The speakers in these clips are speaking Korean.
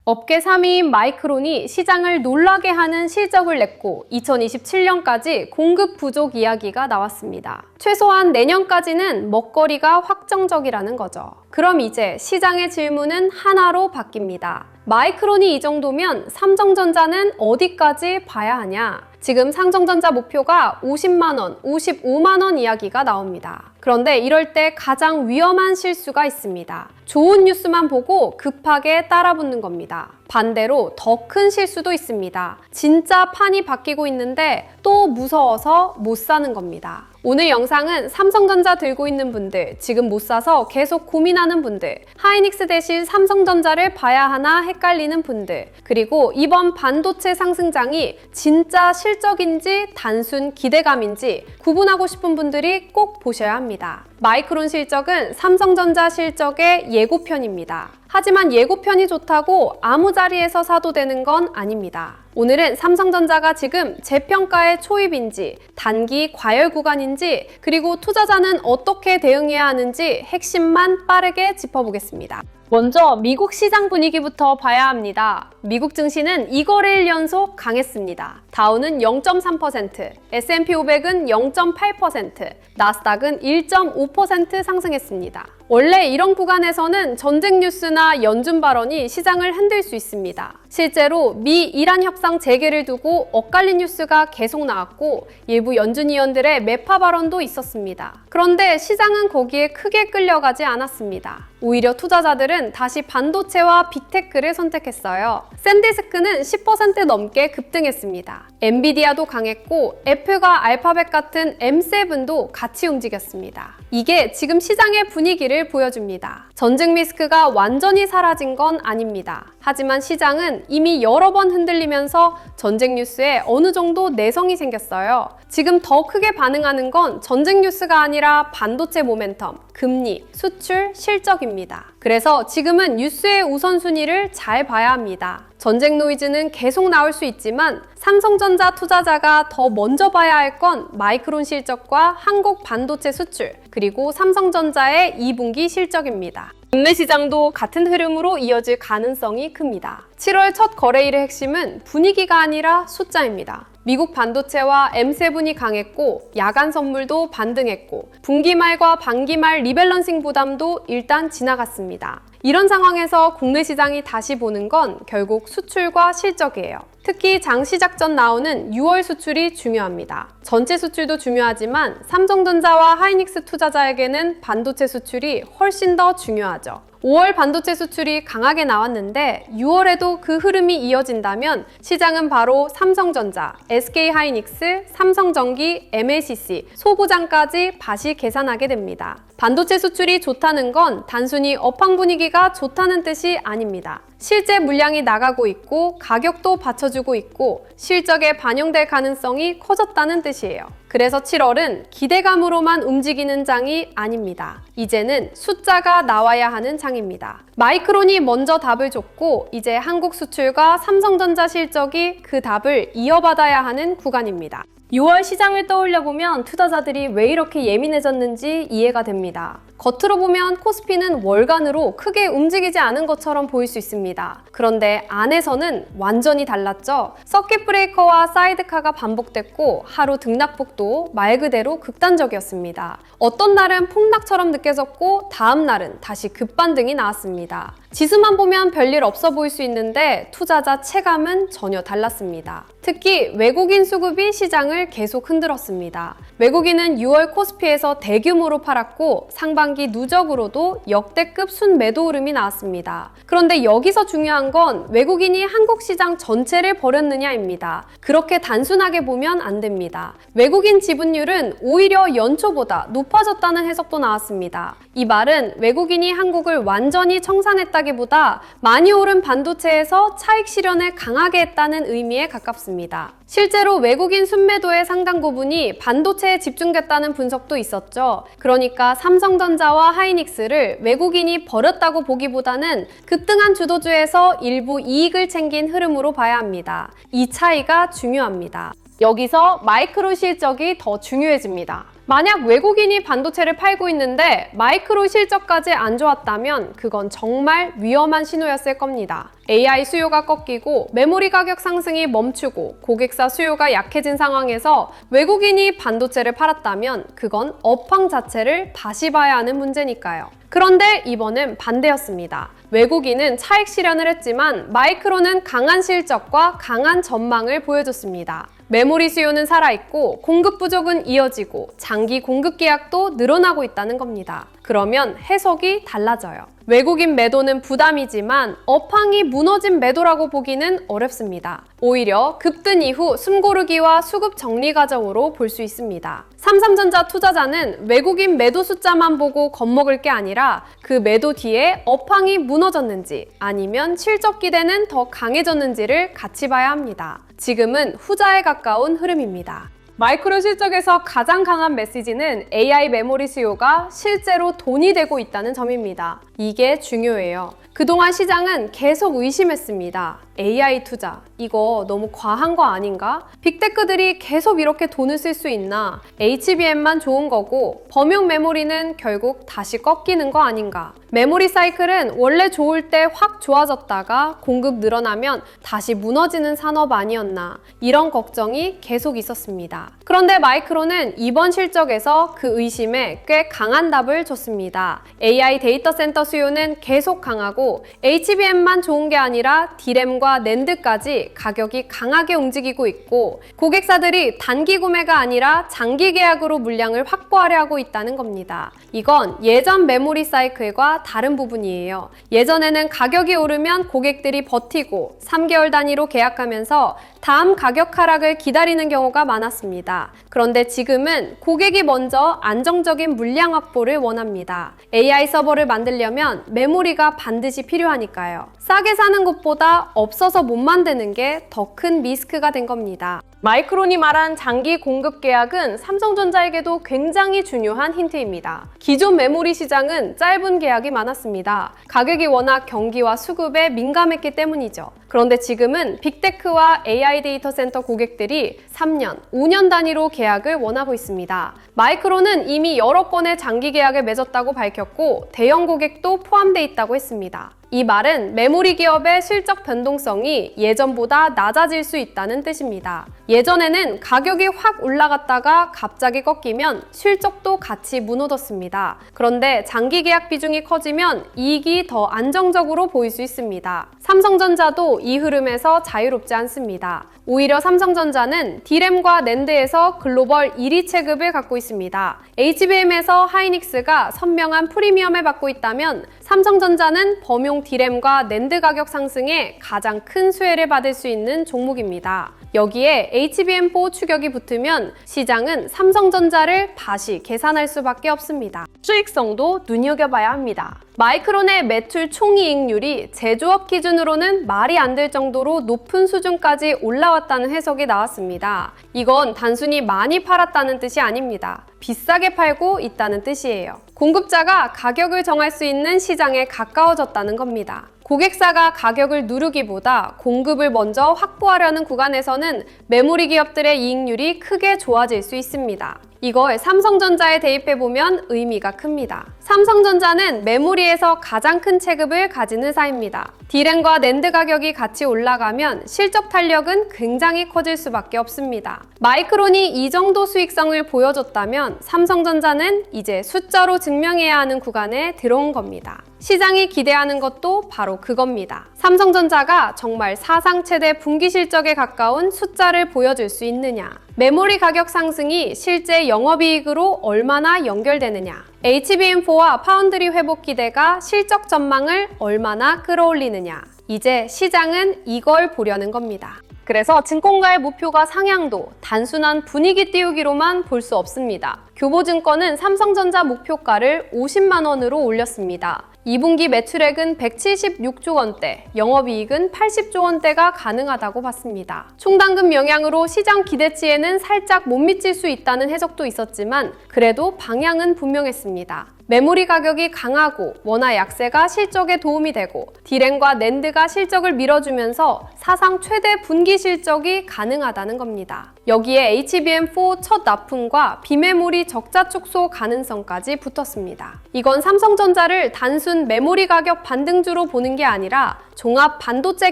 업계 3위인 마이크론이 시장을 놀라게 하는 실적을 냈고 2027년까지 공급 부족 이야기가 나왔습니다. 최소한 내년까지는 먹거리가 확정적이라는 거죠. 그럼 이제 시장의 질문은 하나로 바뀝니다. 마이크론이 이 정도면 삼성전자는 어디까지 봐야 하냐? 지금 삼성전자 목표가 50만 원, 55만 원 이야기가 나옵니다. 그런데 이럴 때 가장 위험한 실수가 있습니다. 좋은 뉴스만 보고 급하게 따라붙는 겁니다. 반대로 더 큰 실수도 있습니다. 진짜 판이 바뀌고 있는데 또 무서워서 못 사는 겁니다. 오늘 영상은 삼성전자 들고 있는 분들, 지금 못 사서 계속 고민하는 분들, 하이닉스 대신 삼성전자를 봐야 하나 헷갈리는 분들, 그리고 이번 반도체 상승장이 진짜 실적인지 단순 기대감인지 구분하고 싶은 분들이 꼭 보셔야 합니다. 마이크론 실적은 삼성전자 실적의 예고편입니다. 하지만 예고편이 좋다고 아무 자리에서 사도 되는 건 아닙니다. 오늘은 삼성전자가 지금 재평가의 초입인지, 단기 과열 구간인지, 그리고 투자자는 어떻게 대응해야 하는지 핵심만 빠르게 짚어보겠습니다. 먼저 미국 시장 분위기부터 봐야 합니다. 미국 증시는 2거래일 연속 강했습니다. 다우는 0.3%, S&P 500은 0.8%, 나스닥은 1.5% 상승했습니다. 원래 이런 구간에서는 전쟁 뉴스나 연준 발언이 시장을 흔들 수 있습니다. 실제로 미-이란 협상 재개를 두고 엇갈린 뉴스가 계속 나왔고 일부 연준 위원들의 매파 발언도 있었습니다. 그런데 시장은 거기에 크게 끌려가지 않았습니다. 오히려 투자자들은 다시 반도체와 빅테크를 선택했어요. 샌디스크는 10% 넘게 급등했습니다. 엔비디아도 강했고 애플과 알파벳 같은 M7도 같이 움직였습니다. 이게 지금 시장의 분위기를 보여줍니다. 전쟁 리스크가 완전히 사라진 건 아닙니다. 하지만 시장은 이미 여러 번 흔들리면서 전쟁 뉴스에 어느 정도 내성이 생겼어요. 지금 더 크게 반응하는 건 전쟁 뉴스가 아니라 반도체 모멘텀, 금리, 수출, 실적입니다. 그래서 지금은 뉴스의 우선순위를 잘 봐야 합니다. 전쟁 노이즈는 계속 나올 수 있지만 삼성전자 투자자가 더 먼저 봐야 할 건 마이크론 실적과 한국 반도체 수출, 그리고 삼성전자의 2분기 실적입니다. 국내 시장도 같은 흐름으로 이어질 가능성이 큽니다. 7월 첫 거래일의 핵심은 분위기가 아니라 숫자입니다. 미국 반도체와 M7이 강했고 야간 선물도 반등했고 분기 말과 반기 말 리밸런싱 부담도 일단 지나갔습니다. 이런 상황에서 국내 시장이 다시 보는 건 결국 수출과 실적이에요. 특히 장시작 전 나오는 6월 수출이 중요합니다. 전체 수출도 중요하지만 삼성전자와 하이닉스 투자자에게는 반도체 수출이 훨씬 더 중요하죠. 5월 반도체 수출이 강하게 나왔는데 6월에도 그 흐름이 이어진다면 시장은 바로 삼성전자, SK하이닉스, 삼성전기, MLCC, 소부장까지 다시 계산하게 됩니다. 반도체 수출이 좋다는 건 단순히 업황 분위기가 좋다는 뜻이 아닙니다. 실제 물량이 나가고 있고 가격도 받쳐주고 있고 실적에 반영될 가능성이 커졌다는 뜻이에요. 그래서 7월은 기대감으로만 움직이는 장이 아닙니다. 이제는 숫자가 나와야 하는 장입니다. 마이크론이 먼저 답을 줬고 이제 한국 수출과 삼성전자 실적이 그 답을 이어받아야 하는 구간입니다. 6월 시장을 떠올려보면 투자자들이 왜 이렇게 예민해졌는지 이해가 됩니다. 겉으로 보면 코스피는 월간으로 크게 움직이지 않은 것처럼 보일 수 있습니다. 그런데 안에서는 완전히 달랐죠. 서킷 브레이커와 사이드카가 반복됐고 하루 등락폭도 말 그대로 극단적이었습니다. 어떤 날은 폭락처럼 느껴졌고 다음 날은 다시 급반등이 나왔습니다. 지수만 보면 별일 없어 보일 수 있는데 투자자 체감은 전혀 달랐습니다. 특히 외국인 수급이 시장을 계속 흔들었습니다. 외국인은 6월 코스피에서 대규모로 팔았고 상반기 누적으로도 역대급 순매도 흐름이 나왔습니다. 그런데 여기서 중요한 건 외국인이 한국 시장 전체를 버렸느냐입니다. 그렇게 단순하게 보면 안 됩니다. 외국인 지분율은 오히려 연초보다 높아졌다는 해석도 나왔습니다. 이 말은 외국인이 한국을 완전히 청산했다기보다 많이 오른 반도체에서 차익 실현을 강하게 했다는 의미에 가깝습니다. 실제로 외국인 순매도의 상당 부분이 반도체에 집중됐다는 분석도 있었죠. 그러니까 삼성전자와 하이닉스를 외국인이 버렸다고 보기보다는 급등한 주도주에서 일부 이익을 챙긴 흐름으로 봐야 합니다. 이 차이가 중요합니다. 여기서 마이크론 실적이 더 중요해집니다. 만약 외국인이 반도체를 팔고 있는데 마이크로 실적까지 안 좋았다면 그건 정말 위험한 신호였을 겁니다. AI 수요가 꺾이고 메모리 가격 상승이 멈추고 고객사 수요가 약해진 상황에서 외국인이 반도체를 팔았다면 그건 업황 자체를 다시 봐야 하는 문제니까요. 그런데 이번은 반대였습니다. 외국인은 차익 실현을 했지만 마이크로는 강한 실적과 강한 전망을 보여줬습니다. 메모리 수요는 살아있고 공급 부족은 이어지고 장기 공급 계약도 늘어나고 있다는 겁니다. 그러면 해석이 달라져요. 외국인 매도는 부담이지만 업황이 무너진 매도라고 보기는 어렵습니다. 오히려 급등 이후 숨고르기와 수급 정리 과정으로 볼 수 있습니다. 삼성전자 투자자는 외국인 매도 숫자만 보고 겁먹을 게 아니라 그 매도 뒤에 업황이 무너졌는지 아니면 실적 기대는 더 강해졌는지를 같이 봐야 합니다. 지금은 후자에 가까운 흐름입니다. 마이크로 실적에서 가장 강한 메시지는 AI 메모리 수요가 실제로 돈이 되고 있다는 점입니다. 이게 중요해요. 그동안 시장은 계속 의심했습니다. AI 투자, 이거 너무 과한 거 아닌가? 빅테크들이 계속 이렇게 돈을 쓸 수 있나? HBM만 좋은 거고 범용 메모리는 결국 다시 꺾이는 거 아닌가? 메모리 사이클은 원래 좋을 때 확 좋아졌다가 공급 늘어나면 다시 무너지는 산업 아니었나? 이런 걱정이 계속 있었습니다. 그런데 마이크로는 이번 실적에서 그 의심에 꽤 강한 답을 줬습니다. AI 데이터 센터 수요는 계속 강하고 HBM만 좋은 게 아니라 D램과 낸드까지 가격이 강하게 움직이고 있고 고객사들이 단기 구매가 아니라 장기 계약으로 물량을 확보하려 하고 있다는 겁니다. 이건 예전 메모리 사이클과 다른 부분이에요. 예전에는 가격이 오르면 고객들이 버티고 3개월 단위로 계약하면서 다음 가격 하락을 기다리는 경우가 많았습니다. 그런데 지금은 고객이 먼저 안정적인 물량 확보를 원합니다. AI 서버를 만들려면 메모리가 반드시 필요하니까요. 싸게 사는 것보다 없어서 못 만드는 게 더 큰 리스크가 된 겁니다. 마이크론이 말한 장기 공급 계약은 삼성전자에게도 굉장히 중요한 힌트입니다. 기존 메모리 시장은 짧은 계약이 많았습니다. 가격이 워낙 경기와 수급에 민감했기 때문이죠. 그런데 지금은 빅테크와 AI 데이터 센터 고객들이 3년, 5년 단위로 계약을 원하고 있습니다. 마이크론은 이미 여러 건의 장기 계약을 맺었다고 밝혔고 대형 고객도 포함되어 있다고 했습니다. 이 말은 메모리 기업의 실적 변동성이 예전보다 낮아질 수 있다는 뜻입니다. 예전에는 가격이 확 올라갔다가 갑자기 꺾이면 실적도 같이 무너졌습니다. 그런데 장기 계약 비중이 커지면 이익이 더 안정적으로 보일 수 있습니다. 삼성전자도 이 흐름에서 자유롭지 않습니다. 오히려 삼성전자는 D램과 낸드에서 글로벌 1위 체급을 갖고 있습니다. HBM에서 하이닉스가 선명한 프리미엄을 받고 있다면 삼성전자는 범용 D램과 낸드 가격 상승에 가장 큰 수혜를 받을 수 있는 종목입니다. 여기에 HBM4 추격이 붙으면 시장은 삼성전자를 다시 계산할 수밖에 없습니다. 수익성도 눈여겨봐야 합니다. 마이크론의 매출 총이익률이 제조업 기준으로는 말이 안 될 정도로 높은 수준까지 올라왔다는 해석이 나왔습니다. 이건 단순히 많이 팔았다는 뜻이 아닙니다. 비싸게 팔고 있다는 뜻이에요. 공급자가 가격을 정할 수 있는 시장에 가까워졌다는 겁니다. 고객사가 가격을 누르기보다 공급을 먼저 확보하려는 구간에서는 메모리 기업들의 이익률이 크게 좋아질 수 있습니다. 이걸 삼성전자에 대입해보면 의미가 큽니다. 삼성전자는 메모리에서 가장 큰 체급을 가진 회사입니다. D램과 낸드 가격이 같이 올라가면 실적 탄력은 굉장히 커질 수밖에 없습니다. 마이크론이 이 정도 수익성을 보여줬다면 삼성전자는 이제 숫자로 증명해야 하는 구간에 들어온 겁니다. 시장이 기대하는 것도 바로 그겁니다. 삼성전자가 정말 사상 최대 분기 실적에 가까운 숫자를 보여줄 수 있느냐, 메모리 가격 상승이 실제 영업이익으로 얼마나 연결되느냐, HBM4와 파운드리 회복 기대가 실적 전망을 얼마나 끌어올리느냐, 이제 시장은 이걸 보려는 겁니다. 그래서 증권가의 목표가 상향도, 단순한 분위기 띄우기로만 볼 수 없습니다. 교보증권은 삼성전자 목표가를 50만 원으로 올렸습니다. 2분기 매출액은 176조 원대, 영업이익은 80조 원대가 가능하다고 봤습니다. 총당금 영향으로 시장 기대치에는 살짝 못 미칠 수 있다는 해석도 있었지만 그래도 방향은 분명했습니다. 메모리 가격이 강하고 원화 약세가 실적에 도움이 되고 디램과 낸드가 실적을 밀어주면서 사상 최대 분기 실적이 가능하다는 겁니다. 여기에 HBM4 첫 납품과 비메모리 적자 축소 가능성까지 붙었습니다. 이건 삼성전자를 단순 메모리 가격 반등주로 보는 게 아니라 종합 반도체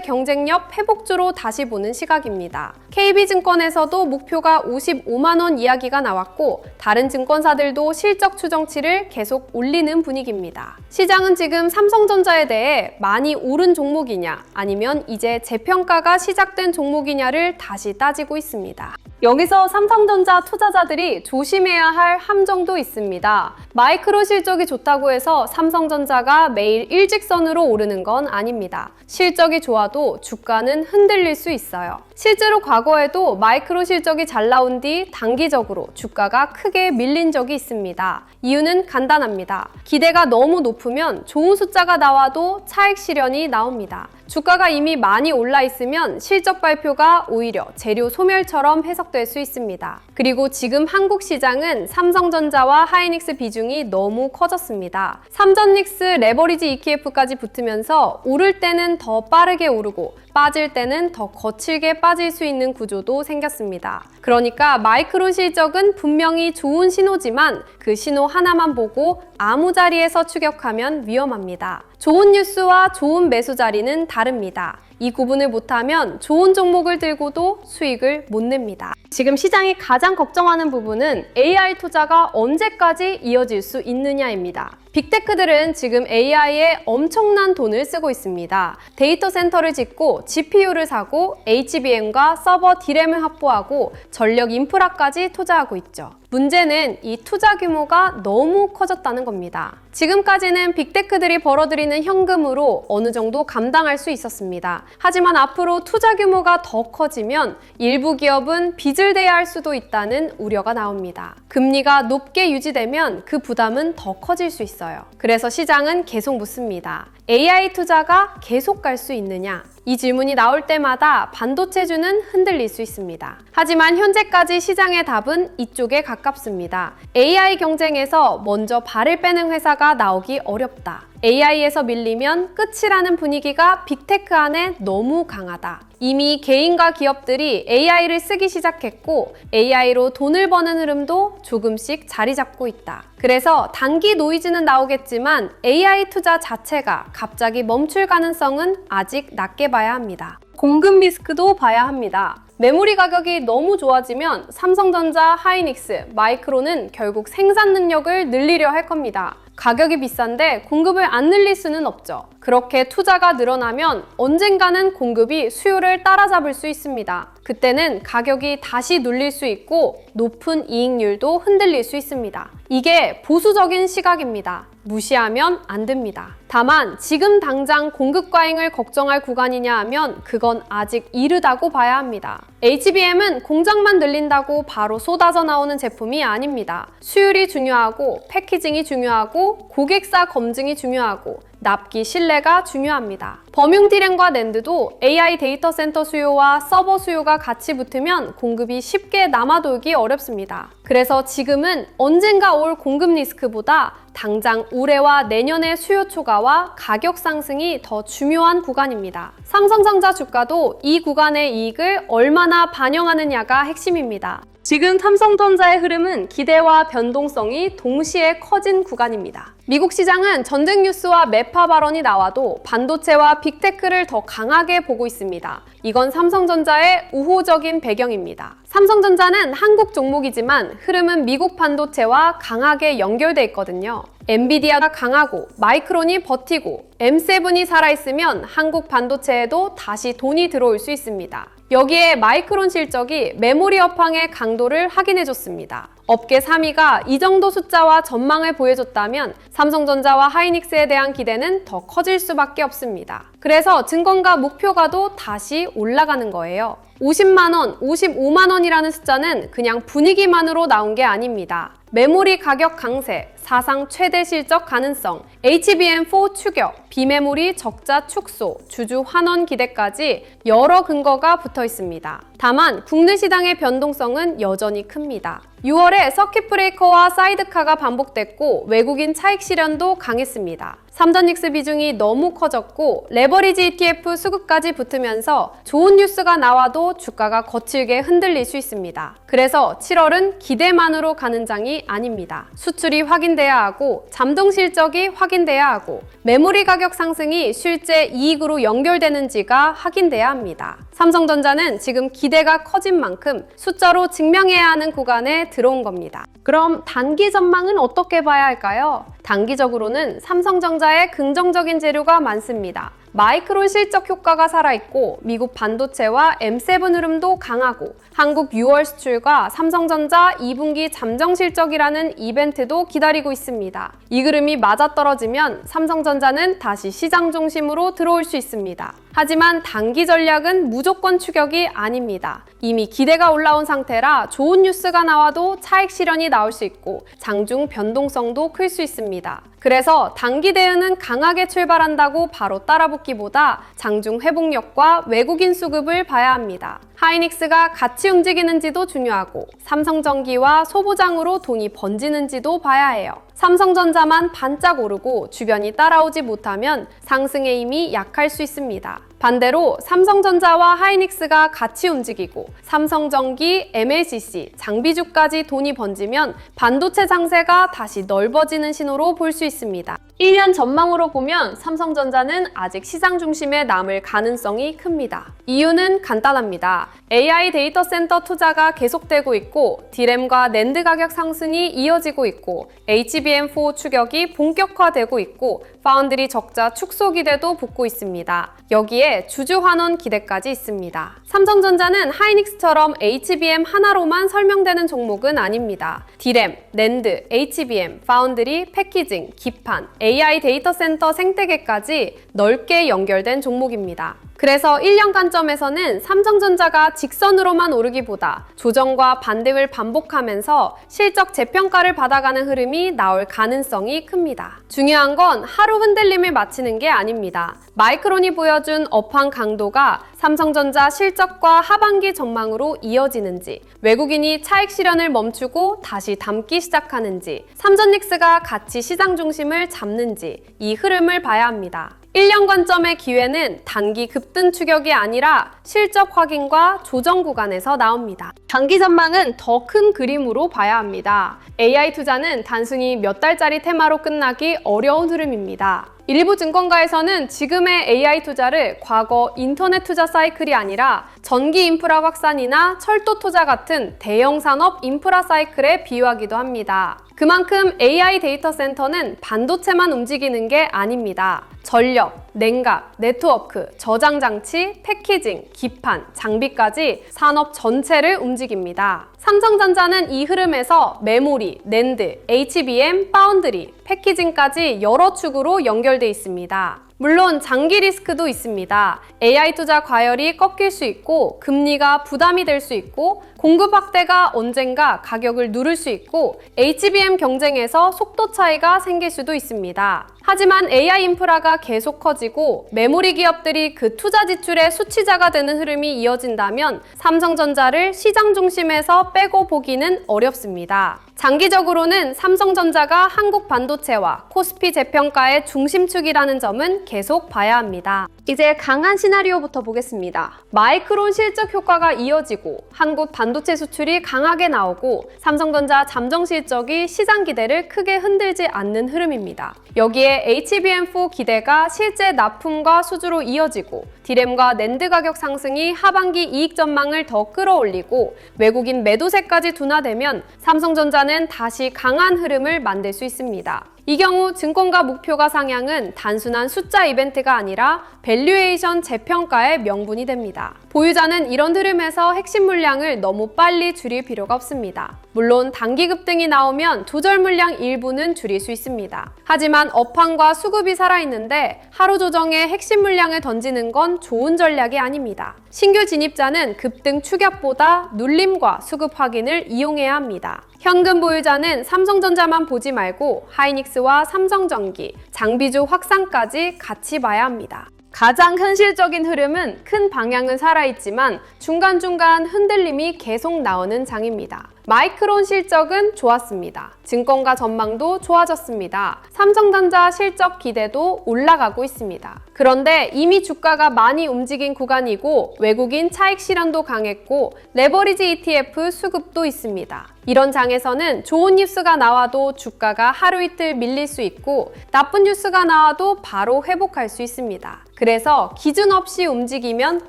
경쟁력 회복주로 다시 보는 시각입니다. KB증권에서도 목표가 55만 원 이야기가 나왔고 다른 증권사들도 실적 추정치를 계속 올리는 분위기입니다. 시장은 지금 삼성전자에 대해 많이 오른 종목이냐 아니면 이제 재평가가 시작된 종목이냐를 다시 따지고 있습니다. 여기서 삼성전자 투자자들이 조심해야 할 함정도 있습니다. 마이크로 실적이 좋다고 해서 삼성전자가 매일 일직선으로 오르는 건 아닙니다. 실적이 좋아도 주가는 흔들릴 수 있어요. 실제로 과거에도 마이크로 실적이 잘 나온 뒤 단기적으로 주가가 크게 밀린 적이 있습니다. 이유는 간단합니다. 기대가 너무 높으면 좋은 숫자가 나와도 차익 실현이 나옵니다. 주가가 이미 많이 올라 있으면 실적 발표가 오히려 재료 소멸처럼 해석될 수 있습니다. 그리고 지금 한국 시장은 삼성전자와 하이닉스 비중이 너무 커졌습니다. 삼전닉스 레버리지 ETF까지 붙으면서 오를 때는 더 빠르게 오르고 빠질 때는 더 거칠게 빠질 수 있는 구조도 생겼습니다. 그러니까 마이크로 실적은 분명히 좋은 신호지만 그 신호 하나만 보고 아무 자리에서 추격하면 위험합니다. 좋은 뉴스와 좋은 매수 자리는 다릅니다. 이 구분을 못하면 좋은 종목을 들고도 수익을 못 냅니다. 지금 시장이 가장 걱정하는 부분은 AI 투자가 언제까지 이어질 수 있느냐입니다. 빅테크들은 지금 AI에 엄청난 돈을 쓰고 있습니다. 데이터 센터를 짓고 GPU를 사고 HBM과 서버 D램을 확보하고 전력 인프라까지 투자하고 있죠. 문제는 이 투자 규모가 너무 커졌다는 겁니다. 지금까지는 빅테크들이 벌어들이는 현금으로 어느 정도 감당할 수 있었습니다. 하지만 앞으로 투자 규모가 더 커지면 일부 기업은 빚을 대야 할 수도 있다는 우려가 나옵니다. 금리가 높게 유지되면 그 부담은 더 커질 수 있어요. 그래서 시장은 계속 묻습니다. AI 투자가 계속 갈 수 있느냐? 이 질문이 나올 때마다 반도체주는 흔들릴 수 있습니다. 하지만 현재까지 시장의 답은 이쪽에 가깝습니다. AI 경쟁에서 먼저 발을 빼는 회사가 나오기 어렵다. AI에서 밀리면 끝이라는 분위기가 빅테크 안에 너무 강하다. 이미 개인과 기업들이 AI를 쓰기 시작했고 AI로 돈을 버는 흐름도 조금씩 자리 잡고 있다. 그래서 단기 노이즈는 나오겠지만 AI 투자 자체가 갑자기 멈출 가능성은 아직 낮게 봐야 합니다. 공급 리스크도 봐야 합니다. 메모리 가격이 너무 좋아지면 삼성전자, 하이닉스, 마이크론은 결국 생산 능력을 늘리려 할 겁니다. 가격이 비싼데 공급을 안 늘릴 수는 없죠. 그렇게 투자가 늘어나면 언젠가는 공급이 수요를 따라잡을 수 있습니다. 그때는 가격이 다시 눌릴 수 있고 높은 이익률도 흔들릴 수 있습니다. 이게 보수적인 시각입니다. 무시하면 안 됩니다. 다만 지금 당장 공급 과잉을 걱정할 구간이냐 하면 그건 아직 이르다고 봐야 합니다. HBM은 공장만 늘린다고 바로 쏟아져 나오는 제품이 아닙니다. 수율이 중요하고 패키징이 중요하고 고객사 검증이 중요하고 납기 신뢰가 중요합니다. 범용 D램과 낸드도 AI 데이터 센터 수요와 서버 수요가 같이 붙으면 공급이 쉽게 남아돌기 어렵습니다. 그래서 지금은 언젠가 올 공급 리스크보다 당장 올해와 내년의 수요 초과와 가격 상승이 더 중요한 구간입니다. 삼성전자 주가도 이 구간의 이익을 얼마나 반영하느냐가 핵심입니다. 지금 삼성전자의 흐름은 기대와 변동성이 동시에 커진 구간입니다. 미국 시장은 전쟁 뉴스와 매파 발언이 나와도 반도체와 빅테크를 더 강하게 보고 있습니다. 이건 삼성전자의 우호적인 배경입니다. 삼성전자는 한국 종목이지만 흐름은 미국 반도체와 강하게 연결돼 있거든요. 엔비디아가 강하고 마이크론이 버티고 M7이 살아있으면 한국 반도체에도 다시 돈이 들어올 수 있습니다. 여기에 마이크론 실적이 메모리 업황의 강도를 확인해줬습니다. 업계 3위가 이 정도 숫자와 전망을 보여줬다면 삼성전자와 하이닉스에 대한 기대는 더 커질 수밖에 없습니다. 그래서 증권가 목표가도 다시 올라가는 거예요. 50만 원, 55만 원이라는 숫자는 그냥 분위기만으로 나온 게 아닙니다. 메모리 가격 강세, 사상 최대 실적 가능성, HBM4 추격, 비메모리 적자 축소, 주주 환원 기대까지 여러 근거가 붙어 있습니다. 다만 국내 시장의 변동성은 여전히 큽니다. 6월에 서킷 브레이커와 사이드카가 반복됐고 외국인 차익 실현도 강했습니다. 삼전닉스 비중이 너무 커졌고 레버리지 ETF 수급까지 붙으면서 좋은 뉴스가 나와도 주가가 거칠게 흔들릴 수 있습니다. 그래서 7월은 기대만으로 가는 장이 아닙니다. 수출이 확인돼야 하고 잠동 실적이 확인돼야 하고 메모리 가격 상승이 실제 이익으로 연결되는지가 확인돼야 합니다. 삼성전자는 지금 기대가 커진 만큼 숫자로 증명해야 하는 구간에 들어온 겁니다. 그럼 단기 전망은 어떻게 봐야 할까요? 단기적으로는 삼성전자의 긍정적인 재료가 많습니다. 마이크론 실적 효과가 살아있고 미국 반도체와 M7 흐름도 강하고 한국 6월 수출과 삼성전자 2분기 잠정 실적이라는 이벤트도 기다리고 있습니다. 이 흐름이 맞아떨어지면 삼성전자는 다시 시장 중심으로 들어올 수 있습니다. 하지만 단기 전략은 무조건 추격이 아닙니다. 이미 기대가 올라온 상태라 좋은 뉴스가 나와도 차익 실현이 나올 수 있고 장중 변동성도 클 수 있습니다. 그래서 단기 대응은 강하게 출발한다고 바로 따라붙기보다 장중 회복력과 외국인 수급을 봐야 합니다. 하이닉스가 같이 움직이는지도 중요하고 삼성전기와 소부장으로 돈이 번지는지도 봐야 해요. 삼성전자만 반짝 오르고 주변이 따라오지 못하면 상승의 힘이 약할 수 있습니다. 반대로 삼성전자와 하이닉스가 같이 움직이고 삼성전기, MLCC, 장비주까지 돈이 번지면 반도체 장세가 다시 넓어지는 신호로 볼 수 있습니다. 1년 전망으로 보면 삼성전자는 아직 시장 중심에 남을 가능성이 큽니다. 이유는 간단합니다. AI 데이터 센터 투자가 계속되고 있고 디램과 낸드 가격 상승이 이어지고 있고 HBM4 추격이 본격화되고 있고 파운드리 적자 축소 기대도 붙고 있습니다. 여기에 주주 환원 기대까지 있습니다. 삼성전자는 하이닉스처럼 HBM 하나로만 설명되는 종목은 아닙니다. 디램, 낸드, HBM, 파운드리, 패키징, 기판, AI 데이터 센터 생태계까지 넓게 연결된 종목입니다. 그래서 1년 관점에서는 삼성전자가 직선으로만 오르기보다 조정과 반등을 반복하면서 실적 재평가를 받아가는 흐름이 나올 가능성이 큽니다. 중요한 건 하루 흔들림을 맞추는 게 아닙니다. 마이크론이 보여준 업황 강도가 삼성전자 실적과 하반기 전망으로 이어지는지, 외국인이 차익 실현을 멈추고 다시 담기 시작하는지, 삼전닉스가 같이 시장 중심을 잡는지 이 흐름을 봐야 합니다. 1년 관점의 기회는 단기 급등 추격이 아니라 실적 확인과 조정 구간에서 나옵니다. 단기 전망은 더 큰 그림으로 봐야 합니다. AI 투자는 단순히 몇 달짜리 테마로 끝나기 어려운 흐름입니다. 일부 증권가에서는 지금의 AI 투자를 과거 인터넷 투자 사이클이 아니라 전기 인프라 확산이나 철도 투자 같은 대형 산업 인프라 사이클에 비유하기도 합니다. 그만큼 AI 데이터 센터는 반도체만 움직이는 게 아닙니다. 전력, 냉각, 네트워크, 저장 장치, 패키징, 기판, 장비까지 산업 전체를 움직입니다. 삼성전자는 이 흐름에서 메모리, 낸드, HBM, 파운드리, 패키징까지 여러 축으로 연결돼 있습니다. 물론 장기 리스크도 있습니다. AI 투자 과열이 꺾일 수 있고 금리가 부담이 될 수 있고 공급 확대가 언젠가 가격을 누를 수 있고 HBM 경쟁에서 속도 차이가 생길 수도 있습니다. 하지만 AI 인프라가 계속 커지고 메모리 기업들이 그 투자 지출의 수치자가 되는 흐름이 이어진다면 삼성전자를 시장 중심에서 빼고 보기는 어렵습니다. 장기적으로는 삼성전자가 한국 반도체와 코스피 재평가의 중심축이라는 점은 계속 봐야 합니다. 이제 강한 시나리오부터 보겠습니다. 마이크론 실적 효과가 이어지고 한국 반도체 수출이 강하게 나오고 삼성전자 잠정 실적이 시장 기대를 크게 흔들지 않는 흐름입니다. 여기에 HBM4 기대가 실제 납품과 수주로 이어지고 디램과 낸드 가격 상승이 하반기 이익 전망을 더 끌어올리고 외국인 매도세까지 둔화되면 삼성전자는 다시 강한 흐름을 만들 수 있습니다. 이 경우 증권가 목표가 상향은 단순한 숫자 이벤트가 아니라 밸류에이션 재평가의 명분이 됩니다. 보유자는 이런 흐름에서 핵심 물량을 너무 빨리 줄일 필요가 없습니다. 물론 단기 급등이 나오면 조절 물량 일부는 줄일 수 있습니다. 하지만 업황과 수급이 살아있는데 하루 조정에 핵심 물량을 던지는 건 좋은 전략이 아닙니다. 신규 진입자는 급등 추격보다 눌림과 수급 확인을 이용해야 합니다. 현금 보유자는 삼성전자만 보지 말고 하이닉스와 삼성전기, 장비주 확산까지 같이 봐야 합니다. 가장 현실적인 흐름은 큰 방향은 살아있지만 중간중간 흔들림이 계속 나오는 장입니다. 마이크론 실적은 좋았습니다. 증권가 전망도 좋아졌습니다. 삼성전자 실적 기대도 올라가고 있습니다. 그런데 이미 주가가 많이 움직인 구간이고 외국인 차익 실현도 강했고 레버리지 ETF 수급도 있습니다. 이런 장에서는 좋은 뉴스가 나와도 주가가 하루 이틀 밀릴 수 있고 나쁜 뉴스가 나와도 바로 회복할 수 있습니다. 그래서 기준 없이 움직이면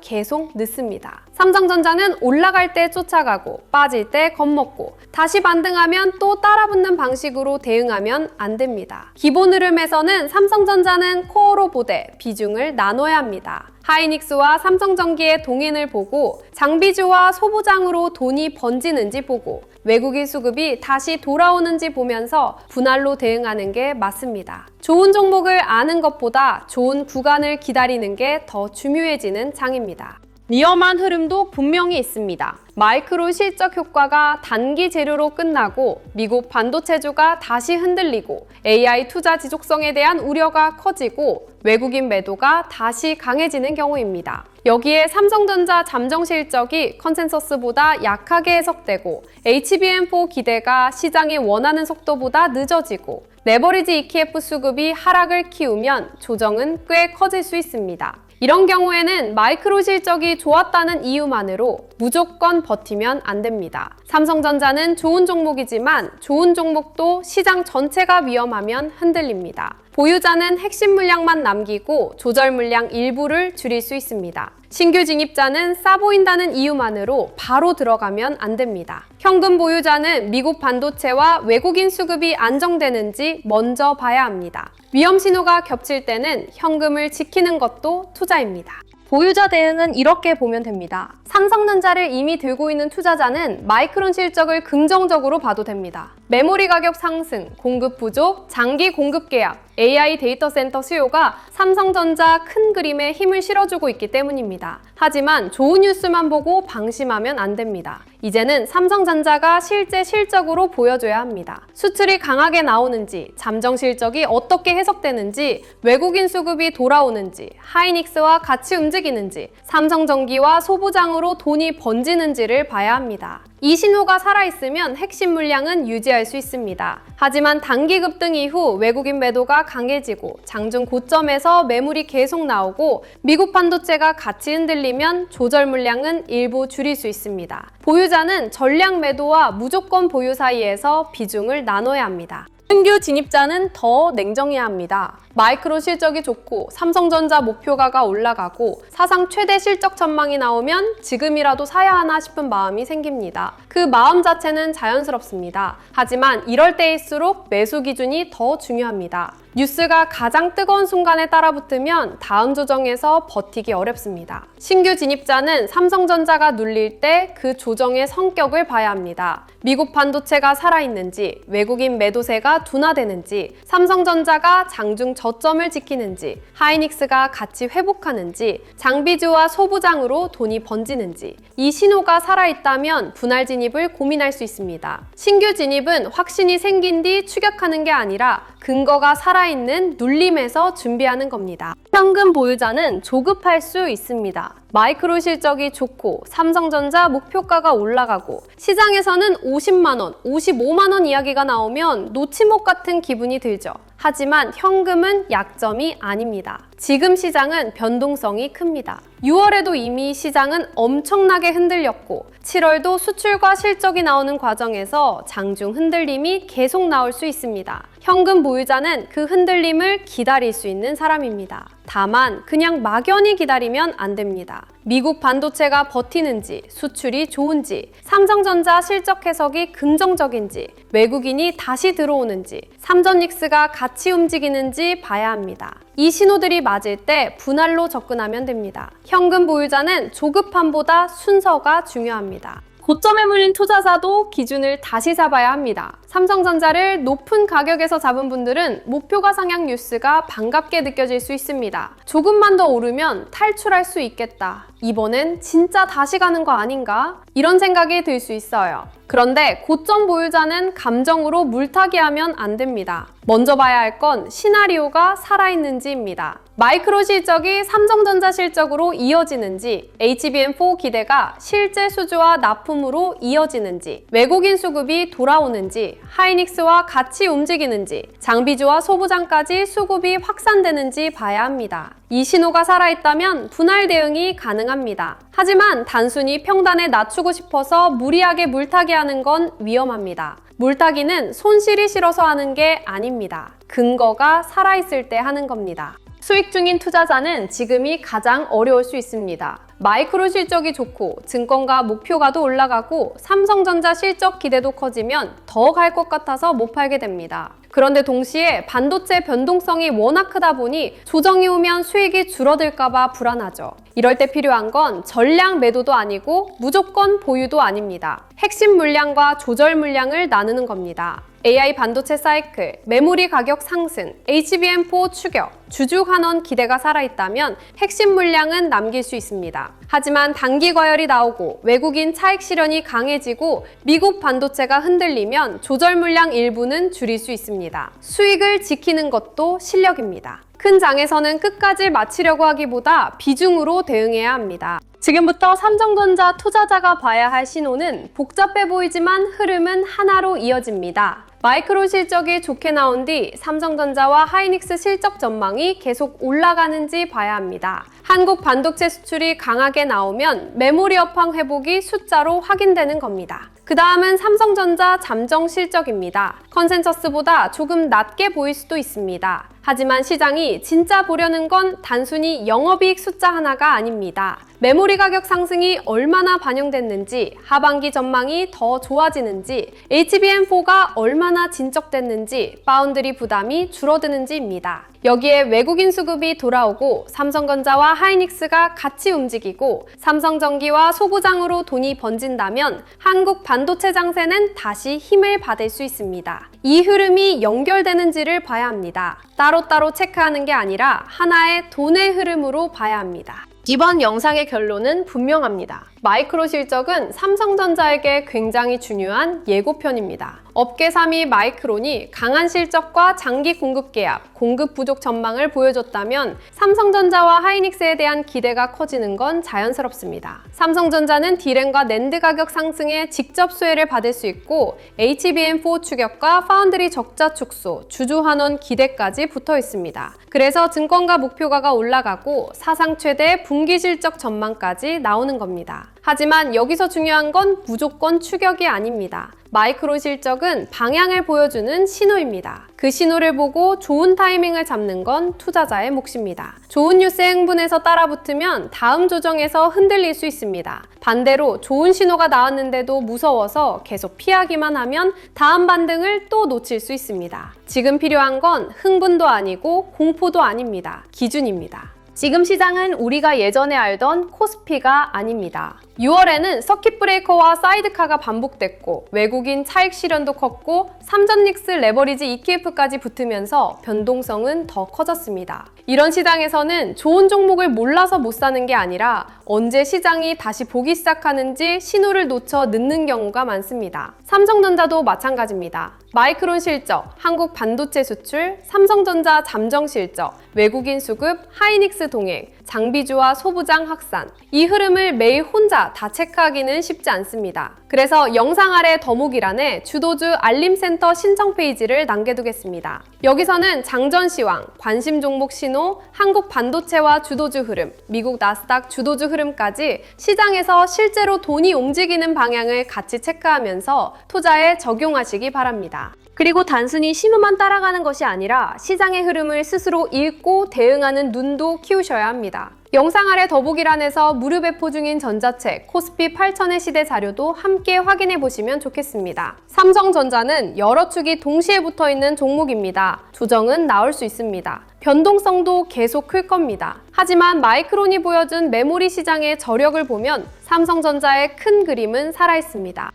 계속 늦습니다. 삼성전자는 올라갈 때 쫓아가고 빠질 때 겁먹고 다시 반등하면 또 따라붙는 방식으로 대응하면 안 됩니다. 기본 흐름에서는 삼성전자는 코어로 보되 비중을 나눠야 합니다. 하이닉스와 삼성전기의 동인을 보고 장비주와 소부장으로 돈이 번지는지 보고 외국인 수급이 다시 돌아오는지 보면서 분할로 대응하는 게 맞습니다. 좋은 종목을 아는 것보다 좋은 구간을 기다리는 게 더 중요해지는 장입니다. 위험한 흐름도 분명히 있습니다. 마이크론 실적 효과가 단기 재료로 끝나고 미국 반도체주가 다시 흔들리고 AI 투자 지속성에 대한 우려가 커지고 외국인 매도가 다시 강해지는 경우입니다. 여기에 삼성전자 잠정 실적이 컨센서스보다 약하게 해석되고 HBM4 기대가 시장이 원하는 속도보다 늦어지고 레버리지 ETF 수급이 하락을 키우면 조정은 꽤 커질 수 있습니다. 이런 경우에는 마이크로 실적이 좋았다는 이유만으로 무조건 버티면 안 됩니다. 삼성전자는 좋은 종목이지만 좋은 종목도 시장 전체가 위험하면 흔들립니다. 보유자는 핵심 물량만 남기고 조절 물량 일부를 줄일 수 있습니다. 신규 진입자는 싸 보인다는 이유만으로 바로 들어가면 안 됩니다. 현금 보유자는 미국 반도체와 외국인 수급이 안정되는지 먼저 봐야 합니다. 위험 신호가 겹칠 때는 현금을 지키는 것도 투자입니다. 보유자 대응은 이렇게 보면 됩니다. 삼성전자를 이미 들고 있는 투자자는 마이크론 실적을 긍정적으로 봐도 됩니다. 메모리 가격 상승, 공급 부족, 장기 공급 계약, AI 데이터 센터 수요가 삼성전자 큰 그림에 힘을 실어주고 있기 때문입니다. 하지만 좋은 뉴스만 보고 방심하면 안 됩니다. 이제는 삼성전자가 실제 실적으로 보여줘야 합니다. 수출이 강하게 나오는지, 잠정 실적이 어떻게 해석되는지, 외국인 수급이 돌아오는지, 하이닉스와 같이 움직이는지, 삼성전기와 소부장으로 돈이 번지는지를 봐야 합니다. 이 신호가 살아있으면 핵심 물량은 유지할 수 있습니다. 하지만 단기 급등 이후 외국인 매도가 강해지고 장중 고점에서 매물이 계속 나오고 미국 반도체가 같이 흔들리면 조절 물량은 일부 줄일 수 있습니다. 보유자는 전량 매도와 무조건 보유 사이에서 비중을 나눠야 합니다. 신규 진입자는 더 냉정해야 합니다. 마이크론 실적이 좋고 삼성전자 목표가가 올라가고 사상 최대 실적 전망이 나오면 지금이라도 사야 하나 싶은 마음이 생깁니다. 그 마음 자체는 자연스럽습니다. 하지만 이럴 때일수록 매수 기준이 더 중요합니다. 뉴스가 가장 뜨거운 순간에 따라붙으면 다음 조정에서 버티기 어렵습니다. 신규 진입자는 삼성전자가 눌릴 때 그 조정의 성격을 봐야 합니다. 미국 반도체가 살아있는지, 외국인 매도세가 둔화되는지, 삼성전자가 장중 저점을 지키는지, 하이닉스가 같이 회복하는지, 장비주와 소부장으로 돈이 번지는지, 이 신호가 살아있다면 분할 진입을 고민할 수 있습니다. 신규 진입은 확신이 생긴 뒤 추격하는 게 아니라 근거가 살아있는 눌림에서 준비하는 겁니다. 현금 보유자는 조급할 수 있습니다. 마이크로 실적이 좋고 삼성전자 목표가가 올라가고 시장에서는 50만원, 55만원 이야기가 나오면 놓치목 같은 기분이 들죠. 하지만 현금은 약점이 아닙니다. 지금 시장은 변동성이 큽니다. 6월에도 이미 시장은 엄청나게 흔들렸고 7월도 수출과 실적이 나오는 과정에서 장중 흔들림이 계속 나올 수 있습니다. 현금 보유자는 그 흔들림을 기다릴 수 있는 사람입니다. 다만 그냥 막연히 기다리면 안 됩니다. 미국 반도체가 버티는지, 수출이 좋은지, 삼성전자 실적 해석이 긍정적인지, 외국인이 다시 들어오는지, 삼전닉스가 같이 움직이는지 봐야 합니다. 이 신호들이 맞을 때 분할로 접근하면 됩니다. 현금 보유자는 조급함보다 순서가 중요합니다. 고점에 물린 투자자도 기준을 다시 잡아야 합니다. 삼성전자를 높은 가격에서 잡은 분들은 목표가 상향 뉴스가 반갑게 느껴질 수 있습니다. 조금만 더 오르면 탈출할 수 있겠다. 이번엔 진짜 다시 가는 거 아닌가? 이런 생각이 들 수 있어요. 그런데 고점 보유자는 감정으로 물타기 하면 안 됩니다. 먼저 봐야 할 건 시나리오가 살아있는지입니다. 마이크로 실적이 삼성전자 실적으로 이어지는지, HBM4 기대가 실제 수주와 납품으로 이어지는지, 외국인 수급이 돌아오는지, 하이닉스와 같이 움직이는지, 장비주와 소부장까지 수급이 확산되는지 봐야 합니다. 이 신호가 살아있다면 분할 대응이 가능합니다. 하지만 단순히 평단에 낮추고 싶어서 무리하게 물타기 하는 건 위험합니다. 물타기는 손실이 싫어서 하는 게 아닙니다. 근거가 살아있을 때 하는 겁니다. 수익 중인 투자자는 지금이 가장 어려울 수 있습니다. 마이크로 실적이 좋고 증권가 목표가도 올라가고 삼성전자 실적 기대도 커지면 더 갈 것 같아서 못 팔게 됩니다. 그런데 동시에 반도체 변동성이 워낙 크다 보니 조정이 오면 수익이 줄어들까봐 불안하죠. 이럴 때 필요한 건 전량 매도도 아니고 무조건 보유도 아닙니다. 핵심 물량과 조절 물량을 나누는 겁니다. AI 반도체 사이클, 메모리 가격 상승, HBM4 추격, 주주 환원 기대가 살아있다면 핵심 물량은 남길 수 있습니다. 하지만 단기 과열이 나오고 외국인 차익 실현이 강해지고 미국 반도체가 흔들리면 조절 물량 일부는 줄일 수 있습니다. 수익을 지키는 것도 실력입니다. 큰 장에서는 끝까지 마치려고 하기보다 비중으로 대응해야 합니다. 지금부터 삼성전자 투자자가 봐야 할 신호는 복잡해 보이지만 흐름은 하나로 이어집니다. 마이크로 실적이 좋게 나온 뒤 삼성전자와 하이닉스 실적 전망이 계속 올라가는지 봐야 합니다. 한국 반도체 수출이 강하게 나오면 메모리 업황 회복이 숫자로 확인되는 겁니다. 그 다음은 삼성전자 잠정 실적입니다. 컨센서스보다 조금 낮게 보일 수도 있습니다. 하지만 시장이 진짜 보려는 건 단순히 영업이익 숫자 하나가 아닙니다. 메모리 가격 상승이 얼마나 반영됐는지, 하반기 전망이 더 좋아지는지, HBM4가 얼마나 진척됐는지, 파운드리 부담이 줄어드는지입니다. 여기에 외국인 수급이 돌아오고 삼성전자와 하이닉스가 같이 움직이고 삼성전기와 소부장으로 돈이 번진다면 한국 반도체 장세는 다시 힘을 받을 수 있습니다. 이 흐름이 연결되는지를 봐야 합니다. 따로따로 체크하는 게 아니라 하나의 돈의 흐름으로 봐야 합니다. 이번 영상의 결론은 분명합니다. 마이크로 실적은 삼성전자에게 굉장히 중요한 예고편입니다. 업계 3위 마이크론이 강한 실적과 장기 공급 계약, 공급 부족 전망을 보여줬다면 삼성전자와 하이닉스에 대한 기대가 커지는 건 자연스럽습니다. 삼성전자는 디램과 낸드 가격 상승에 직접 수혜를 받을 수 있고 HBM4 추격과 파운드리 적자 축소, 주주 환원 기대까지 붙어 있습니다. 그래서 증권가 목표가가 올라가고 사상 최대 분기 실적 전망까지 나오는 겁니다. 하지만 여기서 중요한 건 무조건 추격이 아닙니다. 마이크로 실적은 방향을 보여주는 신호입니다. 그 신호를 보고 좋은 타이밍을 잡는 건 투자자의 몫입니다. 좋은 뉴스에 흥분해서 따라붙으면 다음 조정에서 흔들릴 수 있습니다. 반대로 좋은 신호가 나왔는데도 무서워서 계속 피하기만 하면 다음 반등을 또 놓칠 수 있습니다. 지금 필요한 건 흥분도 아니고 공포도 아닙니다. 기준입니다. 지금 시장은 우리가 예전에 알던 코스피가 아닙니다. 6월에는 서킷 브레이커와 사이드카가 반복됐고 외국인 차익 실현도 컸고 삼전닉스 레버리지 ETF까지 붙으면서 변동성은 더 커졌습니다. 이런 시장에서는 좋은 종목을 몰라서 못 사는 게 아니라 언제 시장이 다시 보기 시작하는지 신호를 놓쳐 늦는 경우가 많습니다. 삼성전자도 마찬가지입니다. 마이크론 실적, 한국 반도체 수출, 삼성전자 잠정 실적, 외국인 수급, 하이닉스 동행, 장비주와 소부장 확산. 이 흐름을 매일 혼자 다 체크하기는 쉽지 않습니다. 그래서 영상 아래 더보기란에 주도주 알림센터 신청 페이지를 남겨두겠습니다. 여기서는 장전시황, 관심 종목 신호, 한국 반도체와 주도주 흐름, 미국 나스닥 주도주 흐름까지 시장에서 실제로 돈이 움직이는 방향을 같이 체크하면서 투자에 적용하시기 바랍니다. 그리고 단순히 신호만 따라가는 것이 아니라 시장의 흐름을 스스로 읽고 대응하는 눈도 키우셔야 합니다. 영상 아래 더보기란에서 무료 배포 중인 전자책 코스피 8000의 시대 자료도 함께 확인해 보시면 좋겠습니다. 삼성전자는 여러 축이 동시에 붙어 있는 종목입니다. 조정은 나올 수 있습니다. 변동성도 계속 클 겁니다. 하지만 마이크론이 보여준 메모리 시장의 저력을 보면 삼성전자의 큰 그림은 살아있습니다.